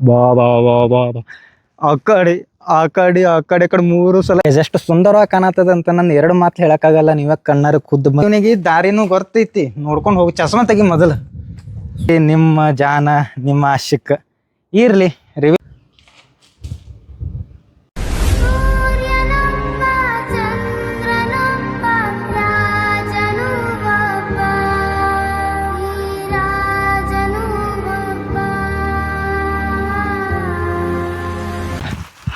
ಬಾ ಬಾ ಬಾ ಬಾ ಬಾ ಆ ಕಡೆ ಆ ಕಡೆ ಆ ಕಡೆ ಕಡೆ 3 ಸಲ ಎಷ್ಟು ಸುಂದರವಾಗಿ ಕಾಣತ್ತದ ಅಂತ ನನ್ನ 2 ಮಾತು ಹೇಳಕ್ಕಾಗಲ್ಲ. ನೀವ ಕಣ್ಣಾರ ಖುದ್ದು ಇವನಿಗೆ ದಾರಿನೂ ಗೊತ್ತೈತಿ, ನೋಡ್ಕೊಂಡು ಹೋಗಿ ಚಸ್ಮಾ ತೆಗಿ ಮೊದಲು. ನಿಮ್ಮ ಜಾನ ನಿಮ್ಮ ಆಶಿಕ್ ಇರ್ಲಿ ರಿವಿ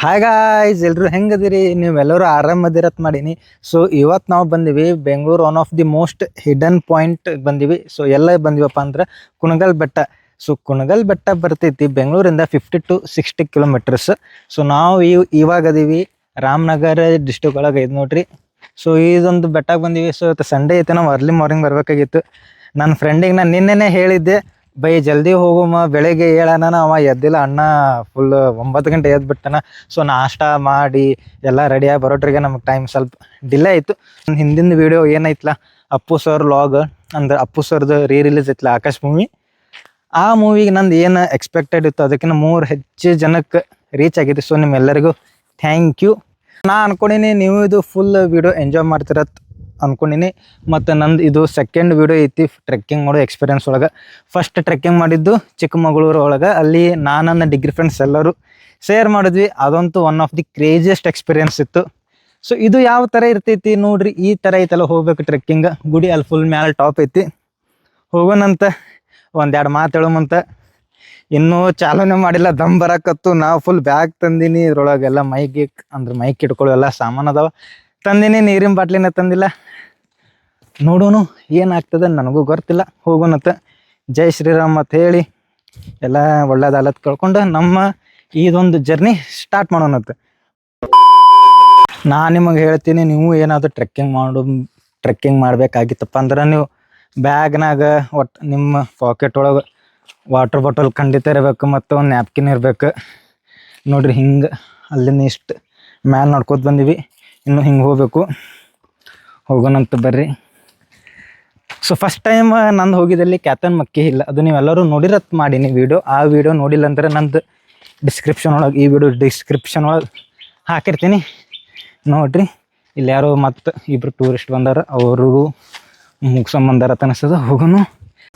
ಹಾಯ್ ಗಾಯ್ಸ್, ಎಲ್ಲರೂ ಹೆಂಗದಿರಿ? ನೀವೆಲ್ಲರೂ ಆರಾಮದಿರತ್ ಮಾಡೀನಿ. ಸೊ ಇವತ್ತು ನಾವು ಬಂದಿವಿ Bengaluru one of the most hidden point ಬಂದಿವಿ. ಸೊ ಎಲ್ಲ ಬಂದಿವಪ್ಪ ಅಂದ್ರೆ ಕುಣಗಲ್ ಬೆಟ್ಟ. ಸೊ ಕುಣಗಲ್ ಬೆಟ್ಟ ಬರ್ತೈತಿ ಬೆಂಗಳೂರಿಂದ 50 to 60 ಕಿಲೋಮೀಟರ್ಸ್. ಸೊ ನಾವು ಇವಾಗ ಅದೀವಿ ರಾಮನಗರ ಡಿಸ್ಟ್ರಿಕ್ಟ್ ಒಳಗೆ ಇದು ನೋಡ್ರಿ. ಸೊ ಇದೊಂದು ಬೆಟ್ಟಕ್ಕೆ ಬಂದಿವಿ. ಸೊ ಇವತ್ತು ಸಂಡೇ ಐತೆ, ನಾವು ಅರ್ಲಿ ಮಾರ್ನಿಂಗ್ ಬರ್ಬೇಕಾಗಿತ್ತು. ನನ್ನ ಫ್ರೆಂಡಿಗೆ ನಾನು ನಿನ್ನೆನೇ ಹೇಳಿದ್ದೆ, ಬೈ ಜಲ್ದಿ ಹೋಗುಮ ಬೆಳಗ್ಗೆ ಹೇಳೋಣ. ಅವ ಎದ್ದಿಲ್ಲ, ಅಣ್ಣ ಫುಲ್ 9 ಗಂಟೆ ಎದ್ಬಿಟ್ಟನ. ಸೊ ನಾಷ್ಟ ಮಾಡಿ ಎಲ್ಲ ರೆಡಿಯಾಗಿ ಬರೋಟ್ರಿಗೆ ನಮಗೆ ಟೈಮ್ ಸ್ವಲ್ಪ ಡಿಲೇ ಆಯಿತು. ಹಿಂದಿನ ವೀಡಿಯೋ ಏನೈತಲ್ಲ ಅಪ್ಪು ಸರ್ ವ್ಲಾಗ್, ಅಂದ್ರೆ ಅಪ್ಪು ಸರ್ದು ರಿಲೀಸ್ ಐತಲ್ಲ ಆಕಾಶ್ ಮೂವಿ, ಆ ಮೂವಿಗೆ ನಂದು ಏನು ಎಕ್ಸ್ಪೆಕ್ಟೆಡ್ ಇತ್ತು ಅದಕ್ಕಿಂತ 3 ಹೆಚ್ಚು ಜನಕ್ಕೆ ರೀಚ್ ಆಗೈತಿ. ಸೊ ನಿಮ್ಮೆಲ್ಲರಿಗೂ ಥ್ಯಾಂಕ್ ಯು. ನಾ ಅನ್ಕೊಂಡಿನಿ ನೀವು ಇದು ಫುಲ್ ವೀಡಿಯೋ ಎಂಜಾಯ್ ಮಾಡ್ತಿರತ್ ಅನ್ಕೊಂಡಿನಿ. ಮತ್ತು ನಂದು ಇದು ಸೆಕೆಂಡ್ ವೀಡಿಯೋ ಐತಿ ಟ್ರೆಕ್ಕಿಂಗ್ ಮಾಡೋ ಎಕ್ಸ್ಪೀರಿಯನ್ಸ್ ಒಳಗೆ. ಫಸ್ಟ್ ಟ್ರೆಕ್ಕಿಂಗ್ ಮಾಡಿದ್ದು ಚಿಕ್ಕಮಗಳೂರು ಒಳಗೆ, ಅಲ್ಲಿ ನನ್ನ ಡಿಗ್ರಿ ಫ್ರೆಂಡ್ಸ್ ಎಲ್ಲರೂ ಶೇರ್ ಮಾಡಿದ್ವಿ. ಅದಂತೂ one of the craziest experience ಇತ್ತು. ಸೊ ಇದು ಯಾವ ಥರ ಇರ್ತೈತಿ ನೋಡ್ರಿ, ಈ ಥರ ಐತಲ್ಲ ಹೋಗ್ಬೇಕು ಟ್ರೆಕ್ಕಿಂಗ್. ಗುಡಿ ಅಲ್ಲಿ ಫುಲ್ ಮ್ಯಾಲೆ ಟಾಪ್ ಐತಿ, ಹೋಗೋಣಂತ. 1-2 ಮಾತು ಹೇಳೋಮಂತ. ಇನ್ನೂ ಚಾಲನೆ ಮಾಡಿಲ್ಲ, ದಮ್ ಬರಕತ್ತು. ನಾವು ಫುಲ್ ಬ್ಯಾಗ್ ತಂದೀನಿ, ಇದ್ರೊಳಗೆಲ್ಲ ಮೈಕ್ ಅಂದ್ರೆ ಮೈಕ್ ಇಟ್ಕೊಳ್ಳೋ ಎಲ್ಲ ಸಾಮಾನು ಅದಾವ ತಂದೀನಿ. ನೀರಿನ ಬಾಟ್ಲಿನ ತಂದಿಲ್ಲ. ನೋಡೋನು ಏನಾಗ್ತದೆ ನನಗೂ ಗೊತ್ತಿಲ್ಲ. ಹೋಗೋಣತ್ತ. ಜೈ ಶ್ರೀರಾಮ್ ಅಂತ ಹೇಳಿ ಎಲ್ಲ ಒಳ್ಳೇದಾಲತ್ ಕೇಳ್ಕೊಂಡು ನಮ್ಮ ಇದೊಂದು ಜರ್ನಿ ಸ್ಟಾರ್ಟ್ ಮಾಡೋಣತ್ತ. ನಾನು ನಿಮಗೆ ಹೇಳ್ತೀನಿ, ನೀವು ಏನಾದರೂ ಟ್ರೆಕ್ಕಿಂಗ್ ಮಾಡಬೇಕಾಗಿತ್ತಪ್ಪ ಅಂದ್ರೆ ನೀವು ಬ್ಯಾಗ್ನಾಗ ಒಟ್ಟು ನಿಮ್ಮ ಪಾಕೆಟ್ ಒಳಗೆ ವಾಟರ್ ಬಾಟಲ್ ಖಂಡಿತ ಇರಬೇಕು, ಮತ್ತು ಒಂದು ನ್ಯಾಪ್ಕಿನ್ ಇರಬೇಕು. ನೋಡಿರಿ ಹಿಂಗೆ ಅಲ್ಲಿಂದ ಇಷ್ಟು ಮ್ಯಾಲೆ ನೋಡ್ಕೋತ ಬಂದೀವಿ. ಇನ್ನು ಹಿಂಗೆ ಹೋಗ್ಬೇಕು. ಹೋಗೋಣಂತ ಬರ್ರಿ. ಸೊ ಫಸ್ಟ್ ಟೈಮ್ ನಂದು ಹೋಗಿದ್ದಲ್ಲಿ ಕ್ಯಾತನ್ ಮಕ್ಕಿ ಇಲ್ಲ, ಅದು ನೀವೆಲ್ಲರೂ ನೋಡಿರತ್ ಮಾಡೀನಿ ವೀಡಿಯೋ. ಆ ವೀಡಿಯೋ ನೋಡಿಲ್ಲ ಅಂದರೆ ನಂದು ಡಿಸ್ಕ್ರಿಪ್ಷನ್ ಒಳಗೆ, ಈ ವಿಡಿಯೋ ಡಿಸ್ಕ್ರಿಪ್ಷನ್ ಒಳಗೆ ಹಾಕಿರ್ತೀನಿ ನೋಡಿರಿ. ಇಲ್ಲಿ ಯಾರೋ ಮತ್ತು 2 ಟೂರಿಸ್ಟ್ ಬಂದಾರ, ಅವ್ರಿಗೂ ಮುಗಿಸ್ಕೊಂಬಂದಾರ ಅನಿಸ್ತದ. ಹೋಗೋನು.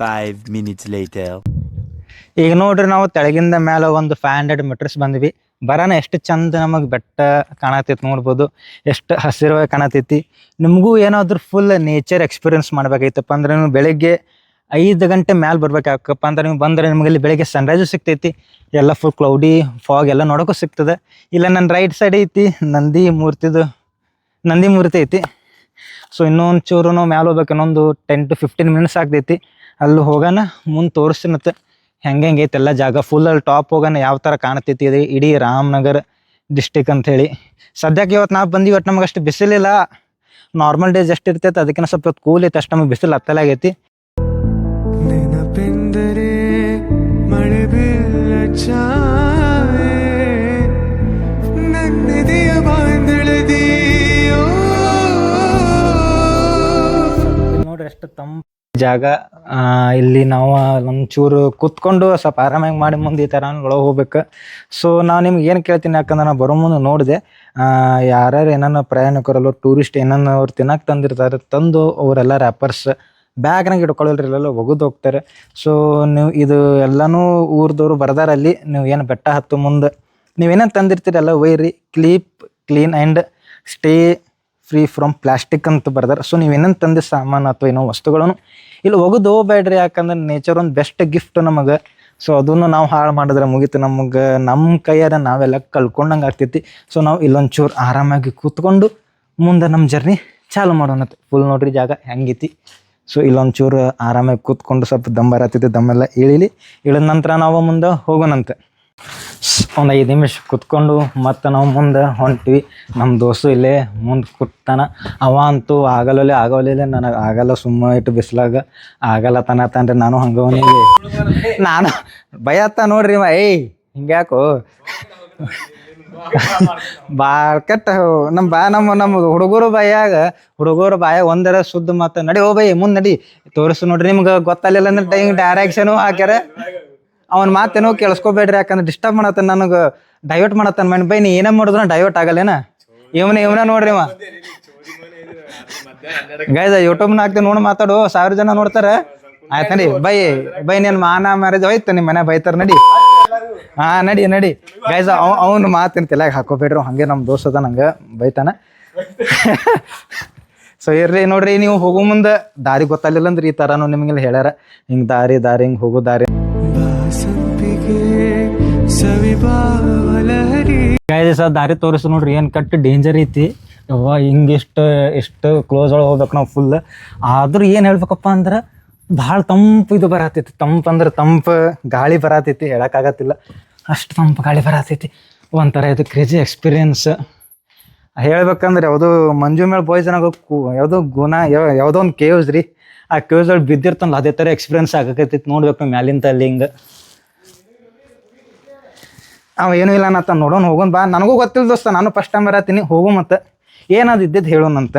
5 minutes later. ಈಗ ನೋಡ್ರಿ, ನಾವು ತೆಳಗಿಂದ ಮೇಲೆ ಒಂದು 500 ಮೀಟರ್ಸ್ ಬಂದ್ವಿ. ಬರೋಣ ಎಷ್ಟು ಚಂದ ನಮಗೆ ಬೆಟ್ಟ ಕಾಣತೈತಿ ನೋಡ್ಬೋದು, ಎಷ್ಟು ಹಸಿರವಾಗಿ ಕಾಣತೈತಿ. ನಿಮಗೂ ಏನಾದರೂ ಫುಲ್ ನೇಚರ್ ಎಕ್ಸ್ಪೀರಿಯನ್ಸ್ ಮಾಡ್ಬೇಕೈತಪ್ಪ ಅಂದ್ರೆ ನೀವು ಬೆಳಗ್ಗೆ 5 ಗಂಟೆ ಮ್ಯಾಲೆ ಬರ್ಬೇಕಾಕಪ್ಪ ಅಂದ್ರೆ ನೀವು ಬಂದರೆ ನಿಮಗೆ ಇಲ್ಲಿ ಬೆಳಗ್ಗೆ ಸನ್ರೈಸು ಸಿಗ್ತೈತಿ. ಎಲ್ಲ ಫುಲ್ ಕ್ಲೌಡಿ ಫಾಗ್ ಎಲ್ಲ ನೋಡೋಕ್ಕೂ ಸಿಗ್ತದೆ. ಇಲ್ಲ ನನ್ನ ರೈಟ್ ಸೈಡ್ ಐತಿ ನಂದಿ ಮೂರ್ತಿ ಐತಿ. ಸೊ ಇನ್ನೊಂದು ಚೂರು ನಾವು ಮ್ಯಾಲೆ ಹೋಗ್ಬೇಕು, ಇನ್ನೊಂದು 10 to 15 ಮಿನಿಟ್ಸ್ ಆಗ್ತೈತಿ. ಅಲ್ಲಿ ಹೋಗೋಣ, ಮುಂದೆ ತೋರಿಸ್ತೀನತ್ತೆ ಹೆಂಗೆ ಐತೆ ಎಲ್ಲ ಜಾಗ. ಫುಲ್ ಅಲ್ಲಿ ಟಾಪ್ ಹೋಗೋಣ ಯಾವ ಥರ ಕಾಣ್ತೈತಿ ಇದು ಇಡೀ ರಾಮನಗರ ಡಿಸ್ಟಿಕ್ ಅಂಥೇಳಿ. ಸದ್ಯಕ್ಕೆ ಇವತ್ತು ನಾವು ಬಂದು ಇವತ್ತು ನಮಗೆ ಅಷ್ಟು ಬಿಸಿಲಿಲ್ಲ. ನಾರ್ಮಲ್ ಡೇಸ್ ಎಷ್ಟು ಇರ್ತೈತೆ ಅದಕ್ಕಿಂತ ಸ್ವಲ್ಪ ಕೂಲ್ ಐತೆ, ಅಷ್ಟು ನಮಗೆ ಬಿಸಿಲು ಹತ್ತಲಾಗೈತಿ. ನೋಡ್ರಿ ಎಷ್ಟು ತಂಪು ಜಾಗ. ಇಲ್ಲಿ ನಾವು ಒಂಚೂರು ಕೂತ್ಕೊಂಡು ಸ್ವಲ್ಪ ಆರಾಮಾಗಿ ಮಾಡಿ ಮುಂದೆ ಈ ಥರ ಒಳಗೆ ಹೋಗ್ಬೇಕು. ಸೊ ನಾವು ನಿಮ್ಗೆ ಏನು ಕೇಳ್ತೀನಿ, ಯಾಕಂದ್ರೆ ನಾನು ಬರೋ ಮುಂದೆ ನೋಡಿದೆ ಯಾರ್ಯಾರು ಏನನ್ನ ಪ್ರಯಾಣಿಕರಲ್ಲೋ ಟೂರಿಸ್ಟ್ ಏನನ್ನ ಅವ್ರು ತಿನ್ನಕ್ಕೆ ತಂದಿರ್ತಾರೆ, ತಂದು ಅವರೆಲ್ಲ ರ್ಯಾಪರ್ಸ್ ಬ್ಯಾಗ್ನಾಗ ಇಟ್ಕೊಳ್ಳಲ್ರಿ, ಇಲ್ಲೆಲ್ಲ ಒಗದು ಹೋಗ್ತಾರೆ. ಸೊ ನೀವು ಇದು ಎಲ್ಲನೂ ಊರ್ದವ್ರು ಬರ್ದಾರಲ್ಲಿ, ನೀವು ಏನು ಬೆಟ್ಟ ಹತ್ತು ಮುಂದೆ ನೀವೇನೇನು ತಂದಿರ್ತೀರಿ ಎಲ್ಲ ಒಯ್ಯಿರಿ. Clean and stay free from plastic ಅಂತ ಬರ್ದಾರೆ. ಸೊ ನೀವೇನೇನು ತಂದು ಸಾಮಾನು ಅಥವಾ ಏನೋ ವಸ್ತುಗಳನ್ನು ಇಲ್ಲಿ ಒಗದು ಹೋಗ್ಬೇಡ್ರಿ, ಯಾಕಂದ್ರೆ ನೇಚರ್ ಒಂದು ಬೆಸ್ಟ್ ಗಿಫ್ಟ್ ನಮಗೆ. ಸೊ ಅದನ್ನು ನಾವು ಹಾಳು ಮಾಡಿದ್ರೆ ಮುಗೀತು, ನಮಗೆ ನಮ್ಮ ಕೈಯಾರ ನಾವೆಲ್ಲ ಕಳ್ಕೊಂಡಂಗೆ ಆಗ್ತೈತಿ. ಸೊ ನಾವು ಇಲ್ಲೊಂಚೂರು ಆರಾಮಾಗಿ ಕೂತ್ಕೊಂಡು ಮುಂದೆ ನಮ್ಮ ಜರ್ನಿ ಚಾಲು ಮಾಡೋಣತ್ತೆ. ಫುಲ್ ನೋಡ್ರಿ ಜಾಗ ಹೆಂಗೈತಿ. ಸೊ ಇಲ್ಲೊಂಚೂರು ಆರಾಮಾಗಿ ಕೂತ್ಕೊಂಡು ಸ್ವಲ್ಪ ದಮ್ ಬರತ್ತೈತಿ, ದಮ್ಮೆಲ್ಲ ಇಳಿದ ನಂತರ ನಾವು ಮುಂದೆ ಹೋಗೋಣಂತೆ. ಒಂದು 5 ನಿಮಿಷ ಕೂತ್ಕೊಂಡು ಮತ್ತು ನಾವು ಮುಂದೆ ಹೊಂಟ್ವಿ. ನಮ್ಮ ದೋಸ್ತು ಇಲ್ಲೇ ಮುಂದೆ ಕೂತಾನ. ಅವ ಅಂತೂ ಆಗಲಿಲ್ಲ ನನಗೆ ಆಗಲ್ಲ, ಸುಮ್ಮ ಇಟ್ಟು ಬಿಸಿಲಾಗ ಆಗಲ್ಲ ತನತನ್ರಿ. ನಾನು ಹಂಗವನಿಗೆ ನಾನು ಭಯತ್ತ ನೋಡ್ರಿ ಹಿಂಗ್ಯಾಕೋ ಕೆಟ್ಟ ನಮ್ಮ ಹುಡುಗರು ಬಾಯಾಗ ಒಂದರ ಶುದ್ಧ ಮಾತು ನಡಿ ಬೈ ಮುಂದೆ ನಡಿ ತೋರಿಸು ನೋಡ್ರಿ. ನಿಮ್ಗೆ ಗೊತ್ತಲ್ಲಿಲ್ಲ ಅಂದ್ರೆ ಡೈರೆಕ್ಷನು ಹಾಕ್ಯಾರ. ಅವನ ಮಾತೇನೋ ಕೇಳಿಸ್ಕೋಬೇಡ್ರಿ, ಯಾಕಂದ್ರೆ ಡಿಸ್ಟರ್ಬ್ ಮಾಡತ್ತಾನ, ನನಗೆ ಡೈವರ್ಟ್ ಮಾಡತ್ತಾನ ಮೈಂಡ್. ಬೈ ನೀ ಏನೇ ಮಾಡಿದ್ರು ಡೈವರ್ಟ್ ಆಗಲ್ಲೇನ? ಇವನ ನೋಡ್ರಿ ಇವ ಗೈಸ್ ಯೂಟ್ಯೂಬ್ನ ಹಾಕ್ತಿ ನೋಡಿ ಮಾತಾಡು, 1000 ಜನ ನೋಡ್ತಾರೆ. ಆಯ್ತು ನಡಿ ಬೈ ನೀನು ಮಾನ ಮ್ಯಾರೇಜ್ ಹೋಯ್ತು, ನಿಮ್ಮ ಮನೆ ಬೈತಾರ ನಡಿ. ಹಾ ನಡಿ ಗೈಸ್, ಅವ್ನ ಮಾತಿನ ತಲೆಯಾಗ ಹಾಕೋಬೇಡ್ರಿ, ಹಂಗೆ ನಮ್ಮ ದೋಸ್ತ ಅದ ನಂಗೆ ಬೈತಾನ. ಸೊ ಇರ್ರಿ ನೋಡ್ರಿ, ನೀವು ಹೋಗೋ ಮುಂದೆ ದಾರಿ ಗೊತ್ತಾಗಲಿಲ್ಲ ಅಂದ್ರೆ ಈ ಥರನೂ ನಿಮಗೆಲ್ಲ ಹೇಳ್ಯಾರ, ಹಿಂಗೆ ದಾರಿ ಹಿಂಗೆ ಹೋಗೋ ದಾರಿ. ಗೈಸ್ ದಾರಿ ತೋರಿಸು ನೋಡ್ರಿ, ಏನು ಕಟ್ಟು ಡೇಂಜರ್ ಐತಿ ಯವ್ವ. ಹಿಂಗೆ ಎಷ್ಟು ಕ್ಲೋಸ್ ಒಳಗೆ ಹೋಗ್ಬೇಕು ನಾವು ಫುಲ್. ಆದ್ರೂ ಏನು ಹೇಳ್ಬೇಕಪ್ಪ ಅಂದ್ರೆ ಭಾಳ ತಂಪು ಇದು ಬರತೈತಿ, ತಂಪು ಗಾಳಿ ಬರತೈತಿ, ಹೇಳೋಕ್ಕಾಗತ್ತಿಲ್ಲ, ಅಷ್ಟು ತಂಪು ಗಾಳಿ ಬರತೈತಿ. ಒಂಥರ ಇದು ಕ್ರೇಜಿ ಎಕ್ಸ್ಪೀರಿಯನ್ಸ್ ಹೇಳ್ಬೇಕಂದ್ರೆ. ಯಾವುದೋ ಮಂಜು ಮೇಲ್ ಬಾಯ್ಸ್ ಯಾವುದೋ ಯಾವುದೋ ಒಂದು ಕೇವ್ಸ್ ರೀ, ಆ ಕೇವ್ಸ್ ಒಳಗೆ ಬಿದ್ದಿರ್ತಲ್ಲ, ಅದೇ ಥರ ಎಕ್ಸ್ಪೀರಿಯನ್ಸ್ ಆಗಕೈತಿ. ನೋಡ್ಬೇಕು ಮ್ಯಾಲಿಂದ ಅಲ್ಲಿ ಹಿಂಗೆ. ಅವ ಏನೂ ಇಲ್ಲ ಅನ್ನತ್ತ, ನೋಡೋಣ ಹೋಗೋಣ ಬಾ. ನನಗೂ ಗೊತ್ತಿಲ್ಲ ದೋಸ್ತ, ನಾನು ಫಸ್ಟ್ ಟೈಮ್ ಬರತ್ತೀನಿ, ಹೋಗು ಮತ್ತೆ ಏನದು ಇದ್ದಿದ್ದು ಹೇಳೋಣಂತ.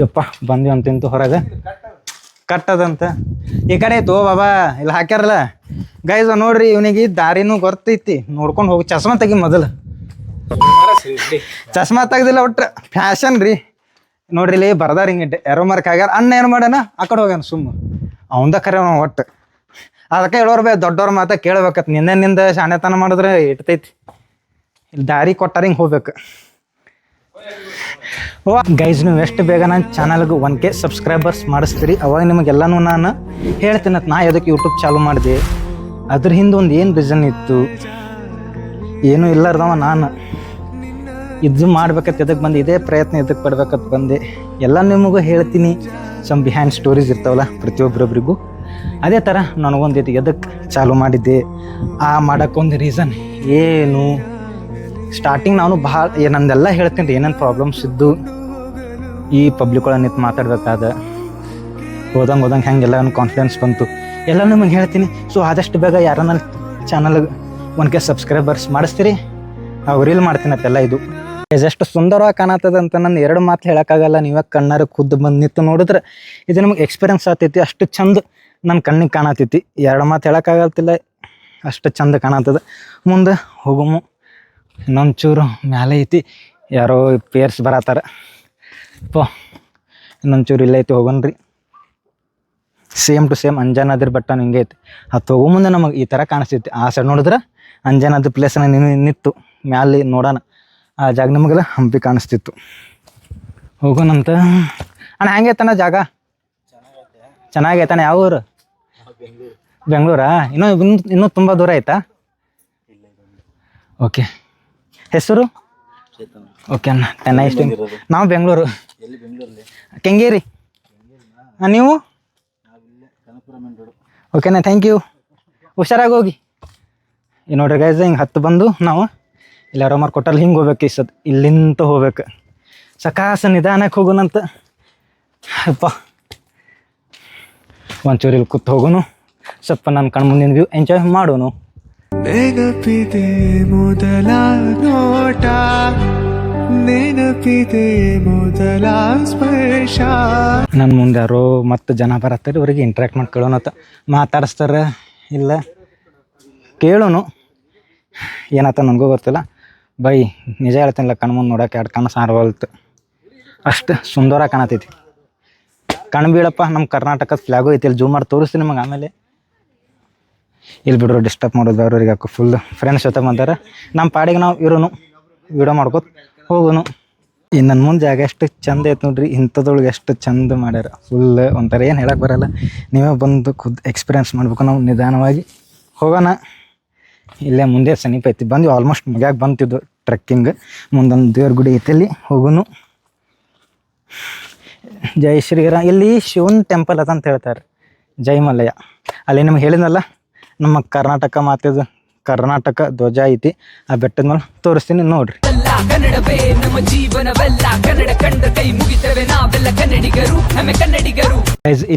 ಯಪ್ಪ ಬಂದ್ವಿ ಅಂತಿಂತು ಹೊರಗೆ ಕಟ್ಟದಂತ ಈ ಕಡೆ ಆಯ್ತು ಬಾಬಾ, ಇಲ್ಲಿ ಹಾಕ್ಯಾರಲ್ಲ ಗೈಸ್. ನೋಡ್ರಿ ಇವನಿಗೆ ದಾರಿನೂ ಗೊತ್ತೈತಿ, ನೋಡ್ಕೊಂಡು ಹೋಗಿ. ಚಸ್ಮಾ ತೆಗಿ ಮೊದಲು, ಚಸ್ಮಾ ತೆಗ್ದಿಲ್ಲ ಒಟ್ರೆ ಫ್ಯಾಷನ್ ರೀ. ನೋಡ್ರಿ ಇಲ್ಲಿ ಬರ್ದಾರ ಹಿಂಗೆ ಎರೋ ಮಾರ್ಕ್ ಆಗ್ಯಾರ. ಅಣ್ಣ ಏನು ಮಾಡ್ಯಾನ ಆ ಕಡೆ ಹೋಗ್ಯಾನ ಸುಮ್ಮ, ಅವಂದ ಕರೆ ಒಟ್ಟು. ಅದಕ್ಕೆ ಹೇಳೋರು ಬೇ ದೊಡ್ಡವ್ರ ಮಾತ ಕೇಳ್ಬೇಕತ್, ನಿಂದ ಶಾಣೆತನ ಮಾಡಿದ್ರೆ ಇಡ್ತೈತಿ. ಇಲ್ಲಿ ದಾರಿ ಕೊಟ್ಟಾರ ಹಿಂಗೆ ಹೋಗ್ಬೇಕು. ಓ ಗೈಸ್, ನೀವು ಎಷ್ಟು ಬೇಗ ನನ್ನ ಚಾನಲ್ಗೆ 1K ಸಬ್ಸ್ಕ್ರೈಬರ್ಸ್ ಮಾಡಿಸ್ತೀರಿ, ಅವಾಗ ನಿಮಗೆಲ್ಲನೂ ನಾನು ಹೇಳ್ತೀನಿ. ನಾ ಎದಕ್ಕೆ ಯೂಟ್ಯೂಬ್ ಚಾಲು ಮಾಡಿದೆ, ಅದ್ರ ಹಿಂದೆ ಒಂದು ಏನು ರೀಸನ್ ಇತ್ತು, ಏನೂ ಇಲ್ಲಾರ್ದವ ನಾನು ಇದು ಮಾಡ್ಬೇಕಂತ ಎದಕ್ಕೆ ಬಂದೆ, ಇದೇ ಪ್ರಯತ್ನ ಎದಕ್ಕೆ ಪಡ್ಬೇಕಂತ ಬಂದೆ. ಎಲ್ಲ ನಿಮಗೂ ಹೇಳ್ತೀನಿ, ಸಮ್ ಬಿಹೈಂಡ್ ಸ್ಟೋರೀಸ್ ಇರ್ತಾವಲ್ಲ ಪ್ರತಿಯೊಬ್ಬರೊಬ್ರಿಗೂ. ಅದೇ ಥರ ನನಗೊಂದು ಎದಕ್ಕೆ ಚಾಲು ಮಾಡಿದ್ದೆ, ಆ ಮಾಡೋಕ್ಕೊಂದು ರೀಸನ್ ಏನು. ಸ್ಟಾರ್ಟಿಂಗ್ ನಾನು ಭಾಳ ನಂದೆಲ್ಲ ಹೇಳ್ತೀನಿ ರೀ, ಏನೇನು ಪ್ರಾಬ್ಲಮ್ಸ್ ಇದ್ದು ಈ ಪಬ್ಲಿಕ್ ಒಳಗೆ ನಿಂತು ಮಾತಾಡ್ಬೇಕಾದ, ಹೋದಂಗೆ ಹೆಂಗೆಲ್ಲ ಕಾನ್ಫಿಡೆನ್ಸ್ ಬಂತು ಎಲ್ಲ ನಿಮಗೆ ಹೇಳ್ತೀನಿ. ಸೊ ಆದಷ್ಟು ಬೇಗ ಯಾರನ್ನ ಚಾನಲ್ಗೆ 1K ಸಬ್ಸ್ಕ್ರೈಬರ್ಸ್ ಮಾಡಿಸ್ತೀರಿ, ಅವ್ರಿಲ್ಲಿ ಮಾಡ್ತೀನಿ ಅಂತೆಲ್ಲ. ಇದು ಎಷ್ಟು ಸುಂದರವಾಗಿ ಕಾಣತ್ತದ ಅಂತ ನಾನು 2 ಮಾತು ಹೇಳೋಕ್ಕಾಗಲ್ಲ. ನೀವೇ ಕಣ್ಣಾರ ಖುದ್ದು ಬಂದು ನಿಂತು ನೋಡಿದ್ರೆ ಇದು ನಮಗೆ ಎಕ್ಸ್ಪೀರಿಯನ್ಸ್ ಆಗ್ತೈತಿ. ಅಷ್ಟು ಚಂದ ನನ್ನ ಕಣ್ಣಿಗೆ ಕಾಣತೈತಿ, 2 ಮಾತು ಹೇಳೋಕ್ಕಾಗತ್ತಿಲ್ಲ, ಅಷ್ಟು ಚಂದ ಕಾಣತ್ತದ. ಮುಂದೆ ಹೋಗಮು, ಇನ್ನೊಂದು ಚೂರು ಮ್ಯಾಲೆ ಐತಿ, ಯಾರೋ ಪೇರ್ಸ್ ಬರತ್ತಾರ ಪೋ. ಇನ್ನೊಂದು ಚೂರು ಇಲ್ಲ ಐತಿ, ಹೋಗೋಣ್ರಿ. ಸೇಮ್ ಟು ಸೇಮ್ ಅಂಜನಾದ್ರಿ ಬೆಟ್ಟನೂ ಹಿಂಗೆ ಐತಿ. ಅದು ಹೋಗೋ ಮುಂದೆ ನಮಗೆ ಈ ಥರ ಕಾಣಿಸ್ತೈತಿ. ಆ ಸೈಡ್ ನೋಡಿದ್ರೆ ಅಂಜನಾದ್ರಿ ಪ್ಲೇಸ್ನ ನಿಂತು ಮ್ಯಾಲೆ ನೋಡೋಣ, ಆ ಜಾಗ ನಮಗೆಲ್ಲ ಹಂಪಿ ಕಾಣಿಸ್ತಿತ್ತು. ಹೋಗೋಣಂತ. ಅಣ್ಣ ಹೆಂಗೈತಣ್ಣ ಜಾಗ? ಚೆನ್ನಾಗೈತಾನೆ. ಯಾವ ಊರು? ಬೆಂಗಳೂರಾ? ಇನ್ನೂ ತುಂಬ ದೂರ ಆಯ್ತಾ? ಓಕೆ. ಹೆಸರು? ಓಕೆ ಅಣ್ಣ, ನೈಸ್. ನಾವು ಬೆಂಗಳೂರು, ಕೆಂಗೇರಿ. ನೀವು? ಓಕೆನಾ, ಥ್ಯಾಂಕ್ ಯು. ಹುಷಾರಾಗಿ ಹೋಗಿ. ಈ ನೋಡ್ರಿ ಗೈಸ್, ಹಿಂಗೆ ಹತ್ತು ಬಂದು ನಾವು ಇಲ್ಲಿ ಯಾರೋ ಮಾರು ಕೊಟ್ಟಲ್ಲಿ ಹಿಂಗೆ ಹೋಗ್ಬೇಕು. ಈ ಸದ್ ಇಲ್ಲಿಂತ ಹೋಗ್ಬೇಕು, ಸಕಾಸ ನಿಧಾನಕ್ಕೆ ಹೋಗೋಣಂತ. ಅಪ್ಪ ಒಂಚೂರು ಇಲ್ಲಿ ಕೂತ್ ಹೋಗೋನು, ಸ್ವಲ್ಪ ನನ್ನ ಕಣ್ಣು ಮುಂದಿನ ವ್ಯೂ ಎಂಜಾಯ್ ಮಾಡೋನು. ನೆನಪಿದೆ ಮೊದಲ ನೋಟ, ನೆನಪಿದೆ ಮೊದಲ ಸ್ಪರ್ಶ. ನನ್ನ ಮುಂದೆ ಯಾರೋ ಮತ್ತು ಜನ ಬರತ್ತಾರೆ, ಅವ್ರಿಗೆ ಇಂಟ್ರ್ಯಾಕ್ಟ್ ಮಾಡಿ ಕೇಳೋಣತ್ತ. ಮಾತಾಡಿಸ್ತಾರೆ ಇಲ್ಲ ಕೇಳೋನು, ಏನತ್ತ ನನಗೂ ಗೊತ್ತಿಲ್ಲ. ಬೈ ನಿಜ ಹೇಳ್ತೀನಿಲ್ಲ, ಕಣ್ಣು ಮುಂದೆ ನೋಡೋಕೆ 2 ಕಣ್ಣು ಸಾರವಲ್ತು, ಅಷ್ಟು ಸುಂದರ ಕಾಣತೈತಿ. ಕಣ್ಣು ಬೀಳಪ್ಪ, ನಮ್ಮ ಕರ್ನಾಟಕದ ಫ್ಲ್ಯಾಗು ಐತಿ. ಇಲ್ಲಿ ಜೂಮ್ ಮಾಡಿ ತೋರಿಸ್ತೀನಿ ನಿಮಗೆ ಆಮೇಲೆ. ಇಲ್ಲಿ ಬಿಡ್ರು ಡಿಸ್ಟರ್ಬ್ ಮಾಡೋದು ಅವ್ರಿಗೆ, ಯಾಕೆ ಫುಲ್ ಫ್ರೆಂಡ್ಸ್ ಜೊತೆ ಬಂದಾರೆ. ನಮ್ಮ ಪಾಡಿಗೆ ನಾವು ಇರೋನು, ವೀಡಿಯೋ ಮಾಡ್ಕೊತ ಹೋಗೋನು. ಇನ್ನು ನನ್ನ ಮುಂದೆ ಜಾಗ ಎಷ್ಟು ಚಂದ ಐತೆ ನೋಡ್ರಿ, ಇಂಥದೊಳಗೆ ಎಷ್ಟು ಚಂದ ಮಾಡ್ಯಾರ. ಫುಲ್ ಒಂಥರ ಏನು ಹೇಳಕ್ಕೆ ಬರೋಲ್ಲ, ನೀವೇ ಬಂದು ಖುದ್ದು ಎಕ್ಸ್ಪೀರಿಯನ್ಸ್ ಮಾಡ್ಬೇಕು. ನಾವು ನಿಧಾನವಾಗಿ ಹೋಗೋಣ. ಇಲ್ಲೇ ಮುಂದೆ ಸಮೀಪ ಐತಿ, ಬಂದು ಆಲ್ಮೋಸ್ಟ್ ಮುಗ್ಯಾಗ ಬಂತಿದ್ದು ಟ್ರೆಕ್ಕಿಂಗ್. ಮುಂದೊಂದು ದೇವ್ರ ಗುಡಿ ಐತಿ, ಅಲ್ಲಿ ಹೋಗೋನು. ಜೈ ಶ್ರೀರಾಮ್. ಇಲ್ಲಿ ಶಿವನ್ ಟೆಂಪಲ್ ಅದಂತ ಹೇಳ್ತಾರೆ, ಜೈ ಮಲ್ಲಯ್ಯ. ಅಲ್ಲಿ ನಿಮ್ಗೆ ಹೇಳಿದ್ನಲ್ಲ, ನಮ್ಮ ಕರ್ನಾಟಕ ಮಾತಿದು ಕರ್ನಾಟಕ ಧ್ವಜ ಐತಿ. ಆ ಬೆಟ್ಟದ ಮೇಲೆ ತೋರಿಸ್ತೀನಿ ನೋಡ್ರಿ. ಕನ್ನಡವೇ ನಮ್ಮ ಜೀವನವೆಲ್ಲ, ಕನ್ನಡ ಕಂಡ ಕೈ ಮುಗಿತವೆ ನಾವೆಲ್ಲ ಕನ್ನಡಿಗರು, ನಮ್ಮ ಕನ್ನಡಿಗರು.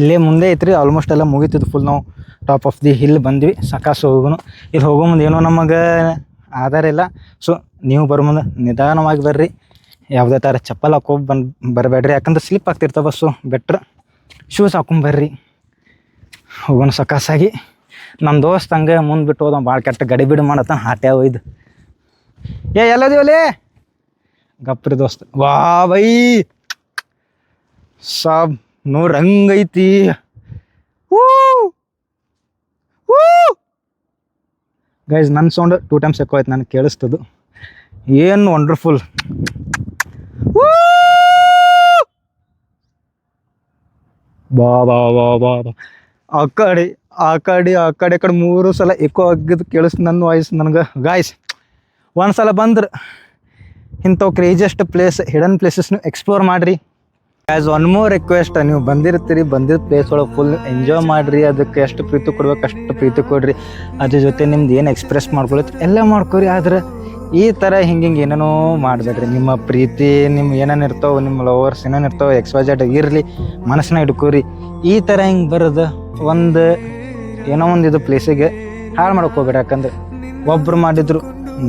ಇಲ್ಲೇ ಮುಂದೆ ಐತ್ರಿ, ಆಲ್ಮೋಸ್ಟ್ ಎಲ್ಲ ಮುಗಿತಿದ್ದು. ಫುಲ್ ನಾವು ಟಾಪ್ ಆಫ್ ದಿ ಹಿಲ್ ಬಂದ್ವಿ. ಸಾಕಾಸು ಹೋಗೋನು. ಇಲ್ಲಿ ಹೋಗೋ ಮುಂದೆ ಏನೋ ನಮಗೆ ಆಧಾರ ಇಲ್ಲ. ಸೊ ನೀವು ಬರೋ ಮುಂದೆ ನಿಧಾನವಾಗಿ ಬರ್ರಿ, ಯಾವುದೇ ಥರ ಚಪ್ಪಲ್ ಹಾಕೋ ಬರಬೇಡ್ರಿ, ಯಾಕಂದ್ರೆ ಸ್ಲಿಪ್ ಆಗ್ತಿರ್ತಾವ. ಸೊ ಬೆಟ್ರ್ ಶೂಸ್ ಹಾಕೊಂಬರ್ರಿ, ಹೋಗೋಣ ಸಾಕಾಸಾಗಿ. ನಮ್ಮ ದೋಸ್ತ್ ಹಂಗೆ ಮುಂದೆ ಬಿಟ್ಟು ಹೋದ ಭಾಳ ಕೆಟ್ಟ ಗಡಿ ಬಿಡು ಮಾಡತ್ತ ಹಾಟ್ಯಾವ ಒಯ್ದು ಎಲ್ಲದಿವಲೇ ಗಪ್ರಿ ದೋಸ್ತ್ ವಾ ಬೈ ಸಾಬ್ ನೋಡ್ರಿ ಹಂಗೈತಿ ಗೈಸ್ ನನ್ನ ಸೌಂಡ್ 2 times ఎక్కువ ಆಯ್ತು ನನಗೆ ಕೇಳಿಸ್ತದು ಏನು ವಂಡರ್ಫುಲ್ ಬಾ ಬಾ ಬಾ ಬಾ ಬಾ ಆ ಕಡೆ 3 ಸಲ ಎಕೋ ಆಗಿದ್ದು ಕೇಳಿಸ್ತು ನನ್ನ ವಾಯ್ಸ್ ನನಗೆ ಗಾಯ್ಸ್ ಒಂದು ಸಲ ಬಂದ್ರೆ ಇಂಥವು ಕ್ರೇಜಿಯೆಸ್ಟ್ ಪ್ಲೇಸ್ ಹಿಡನ್ ಪ್ಲೇಸಸ್ನು ಎಕ್ಸ್ಪ್ಲೋರ್ ಮಾಡಿರಿ ಆ್ಯಸ್ ಒನ್ ಮೋರ್ ರಿಕ್ವೆಸ್ಟ್ ನೀವು ಬಂದಿರ್ತೀರಿ ಬಂದಿದ್ದ ಪ್ಲೇಸ್ ಒಳಗೆ ಫುಲ್ ಎಂಜಾಯ್ ಮಾಡಿರಿ ಅದಕ್ಕೆ ಎಷ್ಟು ಪ್ರೀತಿ ಕೊಡ್ಬೇಕು ಅಷ್ಟು ಪ್ರೀತಿ ಕೊಡ್ರಿ ಅದ್ರ ಜೊತೆ ನಿಮ್ದು ಏನು ಎಕ್ಸ್ಪ್ರೆಸ್ ಮಾಡ್ಕೊಳತ್ತೆ ಎಲ್ಲ ಮಾಡ್ಕೊರಿ ಆದ್ರೆ ಈ ಥರ ಹಿಂಗೆ ಏನೇನೋ ಮಾಡಬೇಡ್ರಿ ನಿಮ್ಮ ಪ್ರೀತಿ ನಿಮ್ಮ ಏನೇನು ಇರ್ತಾವೆ ನಿಮ್ಮ ಲವರ್ಸ್ ಏನೇನು ಇರ್ತಾವೆ XYZ ಇರಲಿ ಮನಸ್ಸನ್ನ ಹಿಡ್ಕೋರಿ ಈ ಥರ ಹಿಂಗೆ ಬರೋದು ಒಂದು ಏನೋ ಒಂದು ಇದು ಪ್ಲೇಸಿಗೆ ಹಾಳು ಮಾಡೋಕೆ ಹೋಗ್ಬೇಡಿ ಯಾಕಂದ್ರೆ ಒಬ್ಬರು ಮಾಡಿದ್ರು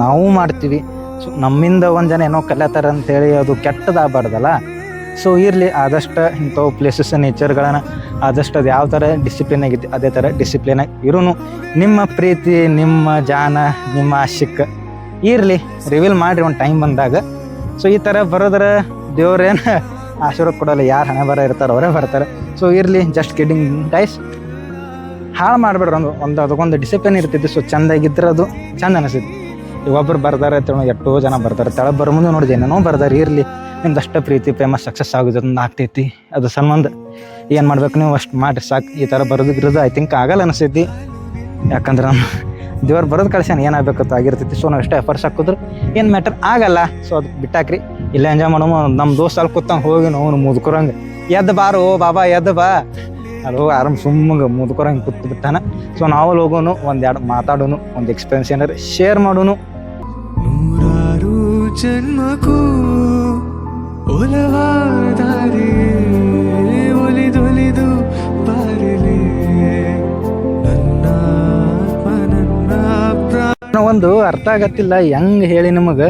ನಾವು ಮಾಡ್ತೀವಿ ಸೊ ನಮ್ಮಿಂದ ಒಂದು ಜನ ಏನೋ ಕಲಿತಾರ ಅಂತೇಳಿ ಅದು ಕೆಟ್ಟದಾಗಬಾರ್ದಲ್ಲ ಸೊ ಇರಲಿ ಆದಷ್ಟು ಇಂಥವು ಪ್ಲೇಸಸ್ ನೇಚರ್ಗಳನ್ನು ಆದಷ್ಟು ಅದು ಯಾವ ಥರ ಡಿಸಿಪ್ಲಿನ್ ಆಗೈತಿ ಅದೇ ಥರ ಡಿಸಿಪ್ಲಿನಾಗಿ ಇರೋನು ನಿಮ್ಮ ಪ್ರೀತಿ ನಿಮ್ಮ ಜಾನ ನಿಮ್ಮ ಆಶಿಕ್ ಇರಲಿ ರಿವೀಲ್ ಮಾಡಿರಿ ಒಂದು ಟೈಮ್ ಬಂದಾಗ ಸೊ ಈ ಥರ ಬರೋದ್ರ ದೇವ್ರೇನು ಆಶೀರ್ವಾದ ಕೊಡೋಲ್ಲ ಯಾರು ಹಣೆ ಬರ ಇರ್ತಾರೆ ಅವರೇ ಬರ್ತಾರೆ ಸೊ ಇರಲಿ ಜಸ್ಟ್ ಕಿಡಿಂಗ್ ಗೈಸ್ ಹಾಳು ಮಾಡಿಬಿಡ್ರಿ ಅದಕ್ಕೊಂದು ಡಿಸಿಪ್ಲಿನ್ ಇರ್ತಿತ್ತು ಸೊ ಚೆಂದಾಗಿದ್ರೆ ಅದು ಚೆಂದ ಅನಿಸ್ತೈತಿ ಈಗ ಒಬ್ಬರು ಬರ್ತಾರೆ ಎಷ್ಟೋ ಜನ ಬರ್ತಾರೆ ತೆಳಗೆ ಬರೋ ಮುಂದೆ ನೋಡಿದೆ ಏನೇನೋ ಬರ್ತಾರೆ ಇರಲಿ ನಿಮ್ದು ಅಷ್ಟು ಪ್ರೀತಿ ಪ್ರೇಮ ಸಕ್ಸಸ್ ಆಗೋದು ಆಗ್ತೈತಿ ಅದು ಸಂಬಂಧ ಏನು ಮಾಡ್ಬೇಕು ನೀವು ಅಷ್ಟು ಮಾಡಿರಿ ಸಾಕು ಈ ಥರ ಬರೋದು ಐ ಥಿಂಕ್ ಆಗಲ್ಲ ಅನಿಸ್ತೈತಿ ಯಾಕಂದ್ರೆ ನಮ್ಮ ದೇವ್ರು ಬರೋದು ಕಳ್ಸ್ಯಾನ ಏನಾಗಬೇಕಂತ ಆಗಿರ್ತೈತಿ ಸೊ ನಾವು ಎಷ್ಟೇ ಎಫರ್ಟ್ಸ್ ಹಾಕಿದ್ರು ಏನು ಮ್ಯಾಟರ್ ಆಗಲ್ಲ ಸೊ ಅದು ಬಿಟ್ಟಾಕ್ರಿ ಇಲ್ಲ ಎಂಜಾಯ್ ಮಾಡೋ ನಮ್ಮ ದೋಸ್ತ ಅಲ್ಲಿ ಕೂತಂಗೆ ಹೋಗಿ ನಾವು ಮುದ್ಕೊರಂಗೆ ಎದ್ದು ಬಾರೋ ಬಾಬಾ ಎದ್ದು ಬಾ ಅದು ಆರಾಮ್ ಸುಮ್ಮಂಗೆ ಮುದ್ಕೊರಂಗೆ ಕೂತು ಬಿಟ್ಟಾನ ಸೊ ನಾವು ಹೋಗೋನು ಒಂದೆರಡು ಮಾತಾಡೋನು ಒಂದು ಎಕ್ಸ್ಪೀರಿಯನ್ಸ್ ಏನಾರು ಶೇರ್ ಮಾಡೋನು ನೂರಾರು ಜನ್ಮಕ್ಕೂ ಒಲವಾದರೆ ಒಲಿದೊಲಿದು ಬಾರಿಲೆ ನನ್ನ ಒಂದು ಅರ್ಥ ಆಗತ್ತಿಲ್ಲ ಹೆಂಗೆ ಹೇಳಿ ನಿಮಗೆ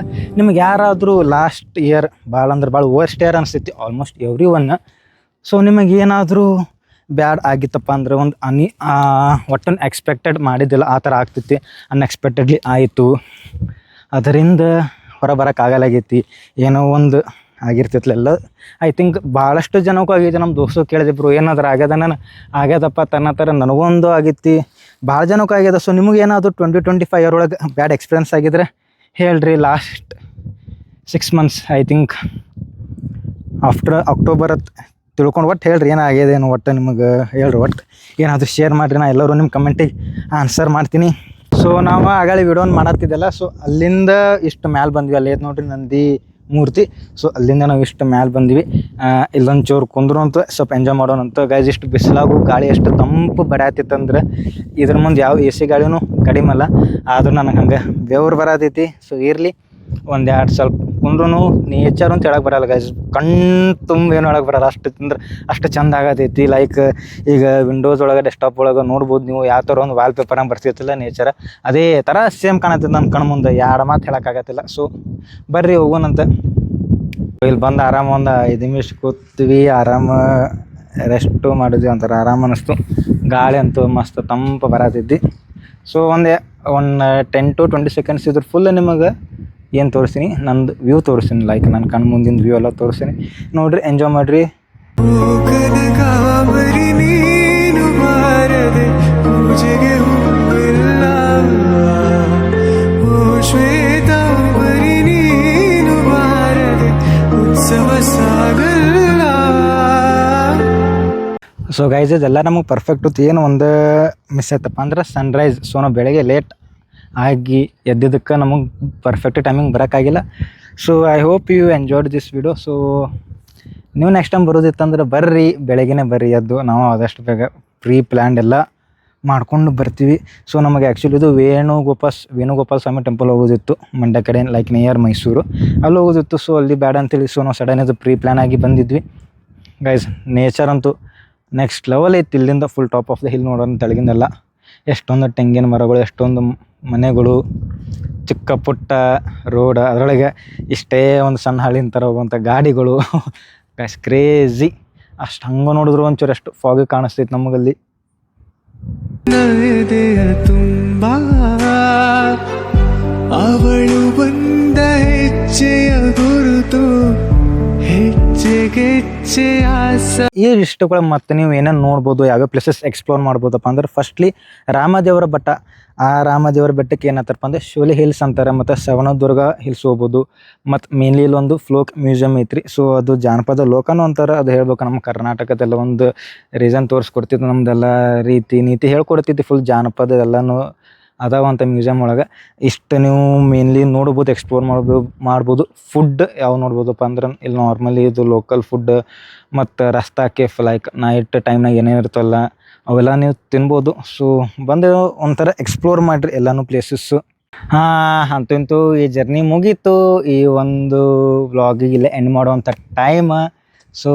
ಯಾರಾದರೂ ಲಾಸ್ಟ್ ಇಯರ್ ಭಾಳ ಅಂದ್ರೆ ಭಾಳ ವರ್ಸ್ಟ್ ಇಯರ್ ಅನಿಸ್ತೈತಿ ಆಲ್ಮೋಸ್ಟ್ ಎವ್ರಿ ಒನ್ ಸೊ ನಿಮಗೆ ಏನಾದರೂ ಬ್ಯಾಡ್ ಆಗಿತ್ತಪ್ಪ ಅಂದ್ರೆ ಒಂದು ಒಟ್ಟನ್ನು ಎಕ್ಸ್ಪೆಕ್ಟೆಡ್ ಮಾಡಿದ್ದಿಲ್ಲ ಆ ಥರ ಆಗ್ತೈತಿ ಅನ್ಎಕ್ಸ್ಪೆಕ್ಟೆಡ್ಲಿ ಆಯಿತು ಅದರಿಂದ ಹೊರಬರೋಕ್ಕಾಗಲಾಗೈತಿ ಏನೋ ಒಂದು ಆಗಿರ್ತೈತಿಲ್ಲ ಐ ಥಿಂಕ್ ಭಾಳಷ್ಟು ಜನಕ್ಕೂ ಆಗೈತಿ ನಮ್ಮ ದೋಸ್ತರು ಕೇಳಿದ್ರು ಏನಾದ್ರು ಆಗ್ಯದ ನಾನು ಆಗ್ಯದಪ್ಪ ತನ್ನ ಥರ ನನಗೊಂದು ಆಗೈತಿ ಭಾಳ ಜನಕ್ಕೂ ಆಗ್ಯದ ಸೊ ನಿಮಗೇನಾದರೂ 2025 ಇಯರ್ ಒಳಗೆ ಬ್ಯಾಡ್ ಎಕ್ಸ್ಪೀರಿಯನ್ಸ್ ಆಗಿದ್ರೆ ಹೇಳ್ರಿ last 6 months I think after October ತಿಳ್ಕೊಂಡು ಒಟ್ಟು ಹೇಳ್ರಿ ಏನಾಗ್ಯದೇನು ಒಟ್ಟು ನಿಮಗೆ ಹೇಳ್ರಿ ಒಟ್ಟು ಏನಾದರೂ ಶೇರ್ ಮಾಡಿರಿ ನಾ ಎಲ್ಲರೂ ನಿಮ್ಮ ಕಮೆಂಟಿಗೆ ಆನ್ಸರ್ ಮಾಡ್ತೀನಿ ಸೊ ನಾವು ಆಗಾಳಿ ವಿಡಿಯೋನ ಮಾಡತ್ತಿದ್ದೆಲ್ಲ ಸೊ ಅಲ್ಲಿಂದ ಇಷ್ಟು ಮ್ಯಾಲೆ ಬಂದ್ವಿ ಅಲ್ಲಿ ನೋಡ್ರಿ ನಂದಿ ಮೂರ್ತಿ ಸೊ ಅಲ್ಲಿಂದ ನಾವು ಇಷ್ಟು ಮ್ಯಾಲೆ ಬಂದ್ವಿ ಇಲ್ಲೊಂದು ಚೂರು ಕುಂದ್ರು ಅಂತ ಸ್ವಲ್ಪ ಎಂಜಾಯ್ ಮಾಡೋಣಂತ ಗೈಸ್ ಇಷ್ಟು ಬಿಸಿಲಾಗು ಗಾಳಿ ಎಷ್ಟು ತಂಪು ಬಡಾತಿತ್ತಂದ್ರೆ ಇದ್ರ ಮುಂದೆ ಯಾವ AC ಗಾಳಿನೂ ಕಡಿಮೆ ಅಲ್ಲ ಆದ್ರೂ ನನಗೆ ಹಂಗೆ ಬೆವ್ರು ಬರತೈತಿ ಸೊ ಇರಲಿ ಒಂದೆರಡು ಸ್ವಲ್ಪ ಕುಂದ್ರೂ ನೇಚರ್ ಅಂತ ಹೇಳಕ್ಕೆ ಬರಲ್ಲ ಗೈಸ್ ತುಂಬ ಏನು ಹೇಳಕ್ಕೆ ಬರಲ್ಲ ಅಷ್ಟು ಚಂದ ಆಗತೈತಿ ಲೈಕ್ ಈಗ ವಿಂಡೋಸ್ ಒಳಗೆ ಡೆಸ್ಕ್ಟಾಪ್ ಒಳಗೆ ನೋಡ್ಬೋದು ನೀವು ಯಾವ ಥರ ಒಂದು ವಾಲ್ಪೇಪರ್ ಹಂಗೆ ಬರ್ತಿರ್ತಿಲ್ಲ ನೇಚರ್ ಅದೇ ಥರ ಸೇಮ್ ಕಾಣತ್ತೈತೆ ನನ್ನ ಕಣ್ಣು ಮುಂದೆ ಎರಡು ಮಾತು ಹೇಳೋಕ್ಕಾಗತ್ತಿಲ್ಲ ಸೊ ಬರ್ರಿ ಹೋಗೋಣಂತ ಇಲ್ಲಿ ಬಂದು ಆರಾಮ ಒಂದು 5 ನಿಮಿಷ ಕೂತ್ವಿ ಆರಾಮ ರೆಸ್ಟು ಮಾಡಿದ್ವಿ ಒಂಥರ ಆರಾಮ ಅನ್ನಿಸ್ತು ಗಾಳಿ ಅಂತೂ ಮಸ್ತ್ ತಂಪು ಬರತೈತಿ ಸೊ ಒಂದು 10 to 20 seconds ಇದ್ರ ಫುಲ್ ನಿಮಗೆ ಏನು ತೋರಿಸ್ತೀನಿ ನಂದು ವ್ಯೂ ತೋರಿಸ್ತೀನಿ ಲೈಕ್ ನನ್ನ ಕಣ್ಣು ಮುಂದಿನ ವ್ಯೂ ಎಲ್ಲ ತೋರಿಸ್ತೀನಿ ನೋಡಿರಿ ಎಂಜಾಯ್ ಮಾಡಿರಿ ಕನಕಾಂಬರಿ ನೀನು ಬಾರದೆ ಪೂಜೆಗೆ ಹೂವಿಲ್ಲ ಓ ಶ್ವೇತಾಂಬರಿ ನೀನು ಬಾರದೆ ಉತ್ಸವ ಸಾಗಲ್ಲ ಸೊ ಗೈಸ್ ಇದೆಲ್ಲ ನಮಗೆ ಪರ್ಫೆಕ್ಟ್ ಇತ್ತು ಏನು ಒಂದು ಮಿಸ್ ಆಯ್ತಪ್ಪ ಅಂದ್ರೆ ಸನ್ರೈಸ್ ಸೊ ನಾವು ಬೆಳಗ್ಗೆ ಲೇಟ್ ಆಗಿ ಎದ್ದಿದ್ದಕ್ಕೆ ನಮಗೆ ಪರ್ಫೆಕ್ಟ್ ಟೈಮಿಂಗ್ ಬರೋಕ್ಕಾಗಿಲ್ಲ so I hope you enjoyed this video so ನೀವು ನೆಕ್ಸ್ಟ್ ಟೈಮ್ ಬರೋದಿತ್ತಂದ್ರೆ ಬರ್ರಿ ಬೆಳಗ್ಗೆನೇ ಬರ್ರಿ ಎದ್ದು ನಾವು ಆದಷ್ಟು ಬೇಗ ಪ್ರೀ ಪ್ಲ್ಯಾಂಡ್ ಎಲ್ಲ ಮಾಡ್ಕೊಂಡು ಬರ್ತೀವಿ ಸೊ ನಮಗೆ ಆ್ಯಕ್ಚುಲಿ ಇದು ವೇಣುಗೋಪಾಲ ಸ್ವಾಮಿ ಟೆಂಪಲ್ ಹೋಗೋದಿತ್ತು ಮಂಡ್ಯ ಕಡೆ ಲೈಕ್ ನಿಯರ್ ಮೈಸೂರು ಅಲ್ಲಿ ಹೋಗೋದಿತ್ತು ಸೊ ಅಲ್ಲಿ ಬೇಡ ಅಂತೇಳಿ ಸೊ ನಾವು ಸಡನ್ ಇದು ಪ್ರೀ ಪ್ಲ್ಯಾನ್ ಆಗಿ ಬಂದಿದ್ವಿ ಗೈಸ್ ನೇಚರ್ ಅಂತೂ ನೆಕ್ಸ್ಟ್ ಲೆವೆಲ್ ಐತಿ ಇಲ್ಲಿಂದ full top of the hill ನೋಡೋಣ ತೆಳಗಿಂದೆಲ್ಲ ಎಷ್ಟೊಂದು ತೆಂಗಿನ ಮರಗಳು ಎಷ್ಟೊಂದು ಮನೆಗಳು ಚಿಕ್ಕ ಪುಟ್ಟ ರೋಡ್ ಅದರೊಳಗೆ ಇಷ್ಟೇ ಒಂದು ಸಣ್ಣ ಹಳ್ಳಿನ ಥರ ಹೋಗುವಂಥ ಗಾಡಿಗಳು ಗೈಸ್ ಕ್ರೇಜಿ ಅಷ್ಟು ಹಂಗೆ ನೋಡಿದ್ರು ಒಂಚೂರು ಅಷ್ಟು ಫಾಗಿ ಕಾಣಿಸ್ತೈತೆ ನಮಗಲ್ಲಿ ಎದೆಯ ತುಂಬ ಅವಳು ಬಂದ ಹೆಜ್ಜೆಯ ಗುರುತು ಹೆಜ್ಜೆಗೆಜ್ಜೆ ಆಸ ಈ ಇಷ್ಟಗಳು ಮತ್ತೆ ನೀವು ಏನೇನು ನೋಡ್ಬೋದು, ಯಾವ್ಯಾವ ಪ್ಲೇಸಸ್ ಎಕ್ಸ್ಪ್ಲೋರ್ ಮಾಡ್ಬೋದಪ್ಪ ಅಂದ್ರೆ ಫಸ್ಟ್ಲಿ ರಾಮದೇವರ ಬೆಟ್ಟ. ಆ ರಾಮದೇವರ ಬೆಟ್ಟಕ್ಕೆ ಏನಂತಾರಪ್ಪ ಅಂದರೆ ಶಿವಲಿ ಹಿಲ್ಸ್ ಅಂತಾರೆ, ಮತ್ತು ಸವಣದುರ್ಗ ಹಿಲ್ಸ್ ಹೋಗ್ಬೋದು. ಮತ್ತು ಮೇನ್ಲಿ ಇಲ್ಲೊಂದು ಫ್ಲೋಕ್ ಮ್ಯೂಸಿಯಮ್ ಐತ್ರಿ. ಸೊ ಅದು ಜಾನಪದ ಲೋಕನೂ ಅಂತಾರೆ. ಅದು ಹೇಳ್ಬೇಕು ನಮ್ಮ ಕರ್ನಾಟಕದೆಲ್ಲ ಒಂದು ರೀಸನ್ ತೋರಿಸ್ಕೊಡ್ತಿತ್ತು, ನಮ್ದೆಲ್ಲ ರೀತಿ ನೀತಿ ಹೇಳ್ಕೊಡ್ತಿತ್ತು. ಫುಲ್ ಜಾನಪದ ಎಲ್ಲನೂ ಅದಾವಂತ ಮ್ಯೂಸಿಯಮ್ ಒಳಗೆ. ಇಷ್ಟು ನೀವು ಮೇನ್ಲಿ ನೋಡ್ಬೋದು, ಎಕ್ಸ್ಪ್ಲೋರ್ ಮಾಡ್ಬೋದು. ಫುಡ್ ಯಾವ ನೋಡ್ಬೋದಪ್ಪ ಅಂದ್ರೆ ಇಲ್ಲಿ ನಾರ್ಮಲಿ ಇದು ಲೋಕಲ್ ಫುಡ್ ಮತ್ತು ರಸ್ತಾ ಕೆಫ್, ಲೈಕ್ ನೈಟ್ ಟೈಮ್ನಾಗ ಏನೇನು ಇರ್ತಲ್ಲ ಅವೆಲ್ಲ ನೀವು ತಿನ್ಬೋದು. ಸೊ ಬಂದು ಒಂಥರ ಎಕ್ಸ್ಪ್ಲೋರ್ ಮಾಡಿರಿ ಎಲ್ಲನೂ ಪ್ಲೇಸಸ್ಸು. ಅಂತೂ ಈ ಜರ್ನಿ ಮುಗೀತು. ಈ ಒಂದು ವ್ಲಾಗಿಗೆ ಇಲ್ಲೇ ಎಂಡ್ ಮಾಡುವಂಥ ಟೈಮ್. ಸೊ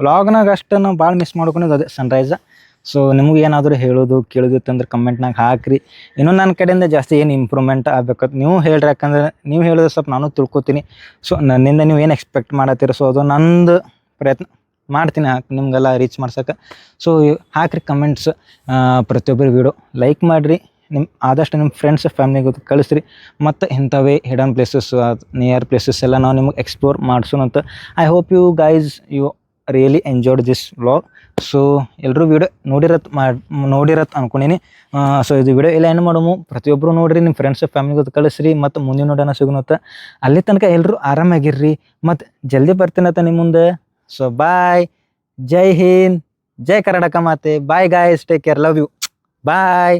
ವ್ಲಾಗ್ನಾಗ ಅಷ್ಟು ನಾವು ಭಾಳ ಮಿಸ್ ಮಾಡ್ಕೊಂಡಿದ್ದು ಅದೇ ಸನ್ರೈಸ. ಸೊ ನಿಮಗೆ ಏನಾದರೂ ಹೇಳೋದು ಕೇಳೋದಿತ್ತಂದ್ರೆ ಕಮೆಂಟ್ನಾಗ ಹಾಕಿರಿ. ಇನ್ನೂ ನನ್ನ ಕಡೆಯಿಂದ ಜಾಸ್ತಿ ಏನು ಇಂಪ್ರೂವ್ಮೆಂಟ್ ಆಗ್ಬೇಕಂತ ನೀವು ಹೇಳ್ರಿ, ಯಾಕಂದ್ರೆ ನೀವು ಹೇಳಿದ್ರೆ ಸ್ವಲ್ಪ ನಾನು ತಿಳ್ಕೊತೀನಿ. ಸೊ ನನ್ನಿಂದ ನೀವು ಏನು ಎಕ್ಸ್ಪೆಕ್ಟ್ ಮಾಡತ್ತೀರ, ಸೊ ಅದು ನಂದು ಪ್ರಯತ್ನ ಮಾಡ್ತೀನಿ ನಿಮಗೆಲ್ಲ ರೀಚ್ ಮಾಡ್ಸೋಕೆ. ಸೊ ಹಾಕಿರಿ ಕಮೆಂಟ್ಸ್. ಪ್ರತಿಯೊಬ್ಬರು ವೀಡಿಯೋ ಲೈಕ್ ಮಾಡಿರಿ, ಆದಷ್ಟು ನಿಮ್ಮ ಫ್ರೆಂಡ್ಸ್ ಫ್ಯಾಮಿಲಿಗೆ ಕಳಿಸ್ರಿ. ಮತ್ತು ಇಂಥವೇ ಹಿಡನ್ ಪ್ಲೇಸಸ್, ನಿಯರ್ ಪ್ಲೇಸಸ್ ಎಲ್ಲ ನಾವು ನಿಮಗೆ ಎಕ್ಸ್ಪ್ಲೋರ್ ಮಾಡಿಸೋಣಂತ. I hope you guys you really enjoyed this vlog. So ಎಲ್ಲರೂ ವೀಡಿಯೋ ನೋಡಿರತ್ ಅನ್ಕೊಂಡೀನಿ. ಸೊ ಇದು ವಿಡಿಯೋ ಎಲ್ಲ ಏನು ಮಾಡೋಮು, ಪ್ರತಿಯೊಬ್ಬರು ನೋಡಿರಿ, ನಿಮ್ಮ ಫ್ರೆಂಡ್ಸ್ ಫ್ಯಾಮಿಲಿಗೆ ಕಳಿಸ್ರಿ. ಮತ್ತು ಮುಂದಿನ ನೋಡೋಣ ಸಿಗೋಣತ್ತ. ಅಲ್ಲಿ ತನಕ ಎಲ್ಲರೂ ಆರಾಮಾಗಿರ್ರಿ, ಮತ್ತು ಜಲ್ದಿ ಬರ್ತೀನತ್ತ ನಿಮ್ಮ ಮುಂದೆ. ಸೊ ಬಾಯ್, ಜೈ ಹಿಂದ್, ಜೈ ಕರ್ನಾಟಕ ಮಾತೆ. Bye guys, take care, love you, bye.